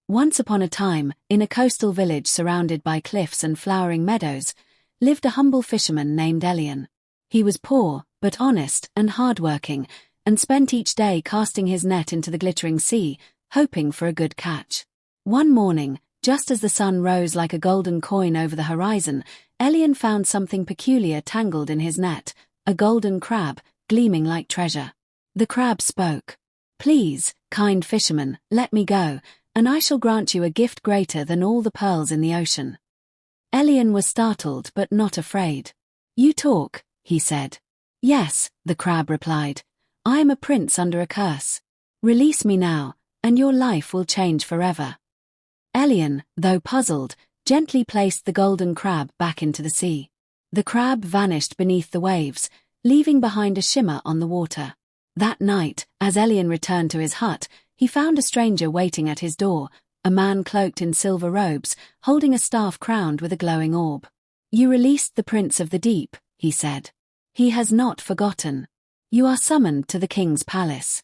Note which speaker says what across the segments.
Speaker 1: Once upon a time, in a coastal village surrounded by cliffs and flowering meadows, lived a humble fisherman named Elian. He was poor, but honest and hardworking, and spent each day casting his net into the glittering sea, hoping for a good catch. One morning, just as the sun rose like a golden coin over the horizon, Elian found something peculiar tangled in his net, a golden crab, gleaming like treasure. The crab spoke. "Please, kind fisherman, let me go, and I shall grant you a gift greater than all the pearls in the ocean." Elian was startled but not afraid. "You talk," he said. "Yes," the crab replied. "I am a prince under a curse. Release me now, and your life will change forever." Elian, though puzzled, gently placed the golden crab back into the sea. The crab vanished beneath the waves, leaving behind a shimmer on the water. That night, as Elian returned to his hut, he found a stranger waiting at his door, a man cloaked in silver robes, holding a staff crowned with a glowing orb. "You released the Prince of the Deep," he said. "He has not forgotten. You are summoned to the king's palace."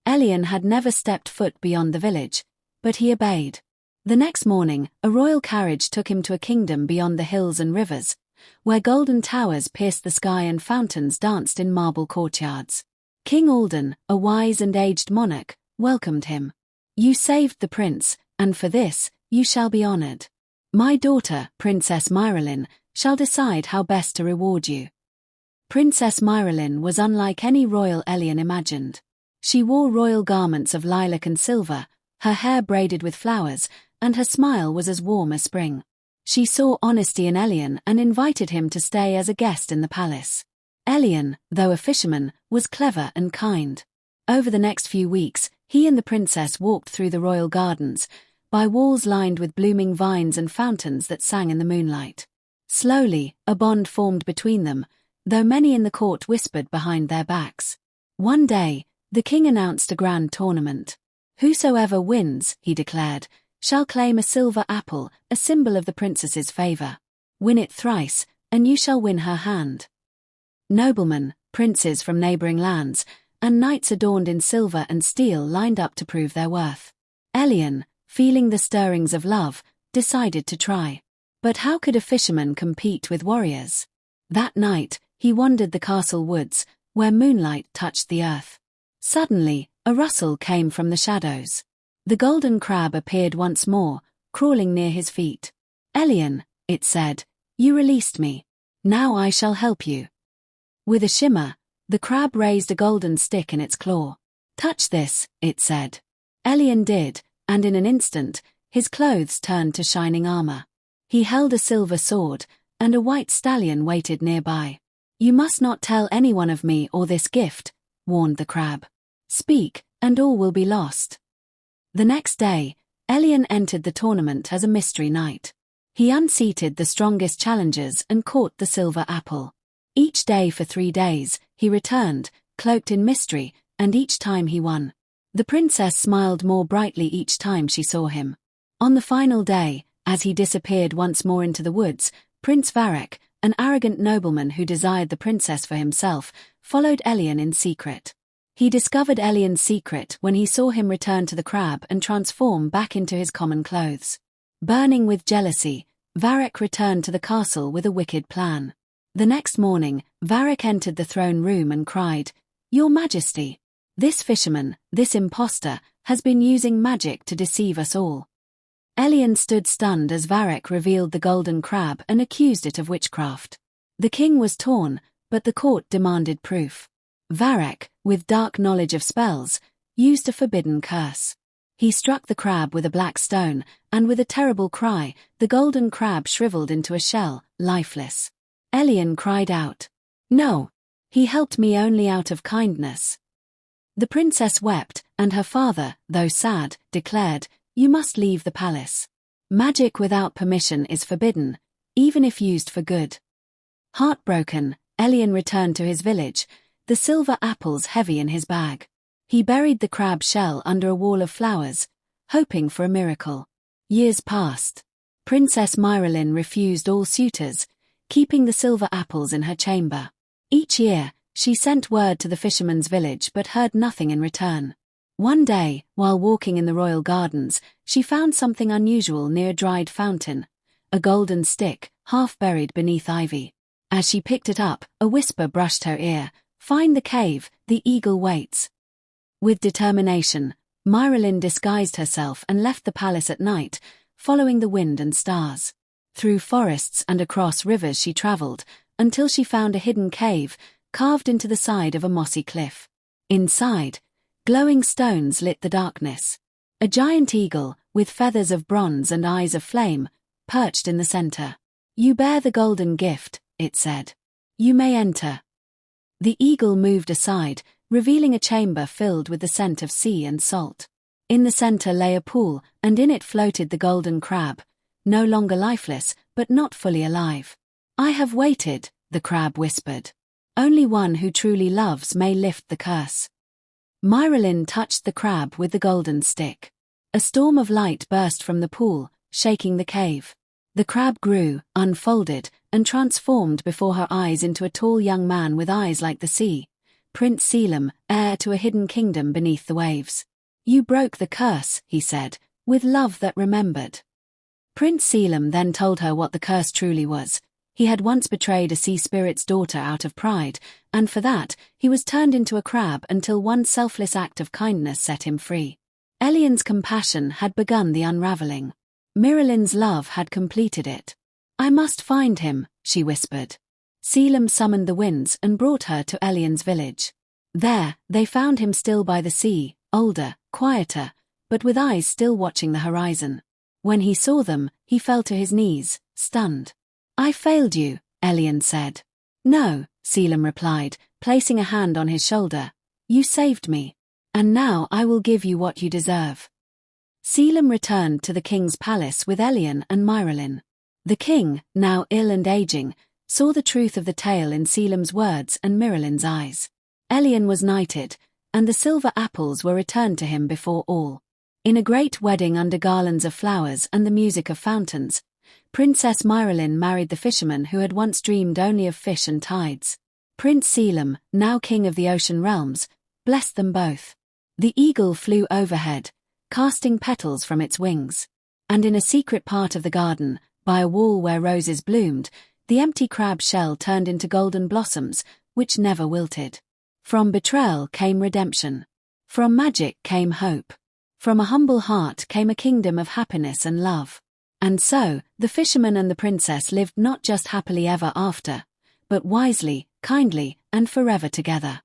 Speaker 1: Elian had never stepped foot beyond the village, but he obeyed. The next morning, a royal carriage took him to a kingdom beyond the hills and rivers, where golden towers pierced the sky and fountains danced in marble courtyards. King Alden, a wise and aged monarch, welcomed him. "You saved the prince, and for this, you shall be honored. My daughter, Princess Miralyn, shall decide how best to reward you." Princess Miralyn was unlike any royal Elian imagined. She wore royal garments of lilac and silver, her hair braided with flowers, and her smile was as warm as spring. She saw honesty in Elian and invited him to stay as a guest in the palace. Elian, though a fisherman, was clever and kind. Over the next few weeks, he and the princess walked through the royal gardens, by walls lined with blooming vines and fountains that sang in the moonlight. Slowly, a bond formed between them, though many in the court whispered behind their backs. One day, the king announced a grand tournament. "Whosoever wins," he declared, "shall claim a silver apple, a symbol of the princess's favor. Win it thrice, and you shall win her hand." Noblemen, princes from neighboring lands, and knights adorned in silver and steel lined up to prove their worth. Elian, feeling the stirrings of love, decided to try. But how could a fisherman compete with warriors? That night, he wandered the castle woods, where moonlight touched the earth. Suddenly, a rustle came from the shadows. The golden crab appeared once more, crawling near his feet. "Elian," it said, "you released me. Now I shall help you." With a shimmer, the crab raised a golden stick in its claw. "Touch this," it said. Elian did, and in an instant, his clothes turned to shining armor. He held a silver sword, and a white stallion waited nearby. "You must not tell anyone of me or this gift," warned the crab. "Speak, and all will be lost." The next day, Elian entered the tournament as a mystery knight. He unseated the strongest challengers and caught the silver apple. Each day for 3 days, he returned, cloaked in mystery, and each time he won. The princess smiled more brightly each time she saw him. On the final day, as he disappeared once more into the woods, Prince Varek, an arrogant nobleman who desired the princess for himself, followed Elian in secret. He discovered Elian's secret when he saw him return to the crab and transform back into his common clothes. Burning with jealousy, Varek returned to the castle with a wicked plan. The next morning, Varek entered the throne room and cried, "Your Majesty, this fisherman, this impostor, has been using magic to deceive us all." Elian stood stunned as Varek revealed the golden crab and accused it of witchcraft. The king was torn, but the court demanded proof. Varek, with dark knowledge of spells, used a forbidden curse. He struck the crab with a black stone, and with a terrible cry, the golden crab shriveled into a shell, lifeless. Elian cried out, "No! He helped me only out of kindness." The princess wept, and her father, though sad, declared, "You must leave the palace. Magic without permission is forbidden, even if used for good." Heartbroken, Elian returned to his village, the silver apples heavy in his bag. He buried the crab shell under a wall of flowers, hoping for a miracle. Years passed. Princess Miralyn refused all suitors, keeping the silver apples in her chamber. Each year, she sent word to the fisherman's village but heard nothing in return. One day, while walking in the royal gardens, she found something unusual near a dried fountain, a golden stick, half buried beneath ivy. As she picked it up, a whisper brushed her ear. "Find the cave, the eagle waits." With determination, Miralyn disguised herself and left the palace at night, following the wind and stars. Through forests and across rivers she traveled, until she found a hidden cave, carved into the side of a mossy cliff. Inside, glowing stones lit the darkness. A giant eagle, with feathers of bronze and eyes of flame, perched in the center. "You bear the golden gift," it said. "You may enter." The eagle moved aside, revealing a chamber filled with the scent of sea and salt. In the center lay a pool, and in it floated the golden crab, no longer lifeless, but not fully alive. "I have waited," the crab whispered. "Only one who truly loves may lift the curse." Miralyn touched the crab with the golden stick. A storm of light burst from the pool, shaking the cave. The crab grew, unfolded, and transformed before her eyes into a tall young man with eyes like the sea, Prince Selim, heir to a hidden kingdom beneath the waves. "You broke the curse," he said, "with love that remembered." Prince Selim then told her what the curse truly was. He had once betrayed a sea spirit's daughter out of pride, and for that, he was turned into a crab until one selfless act of kindness set him free. Elian's compassion had begun the unraveling. Miralyn's love had completed it. "I must find him," she whispered. Selim summoned the winds and brought her to Elian's village. There, they found him still by the sea, older, quieter, but with eyes still watching the horizon. When he saw them, he fell to his knees, stunned. "I failed you," Elian said. "No," Selim replied, placing a hand on his shoulder. "You saved me. And now I will give you what you deserve." Selim returned to the king's palace with Elian and Miralyn. The king, now ill and aging, saw the truth of the tale in Selim's words and Miralyn's eyes. Elian was knighted, and the silver apples were returned to him before all. In a great wedding under garlands of flowers and the music of fountains, Princess Miralyn married the fisherman who had once dreamed only of fish and tides. Prince Selim, now king of the ocean realms, blessed them both. The eagle flew overhead, casting petals from its wings. And in a secret part of the garden, by a wall where roses bloomed, the empty crab shell turned into golden blossoms, which never wilted. From betrayal came redemption. From magic came hope. From a humble heart came a kingdom of happiness and love. And so, the fisherman and the princess lived not just happily ever after, but wisely, kindly, and forever together.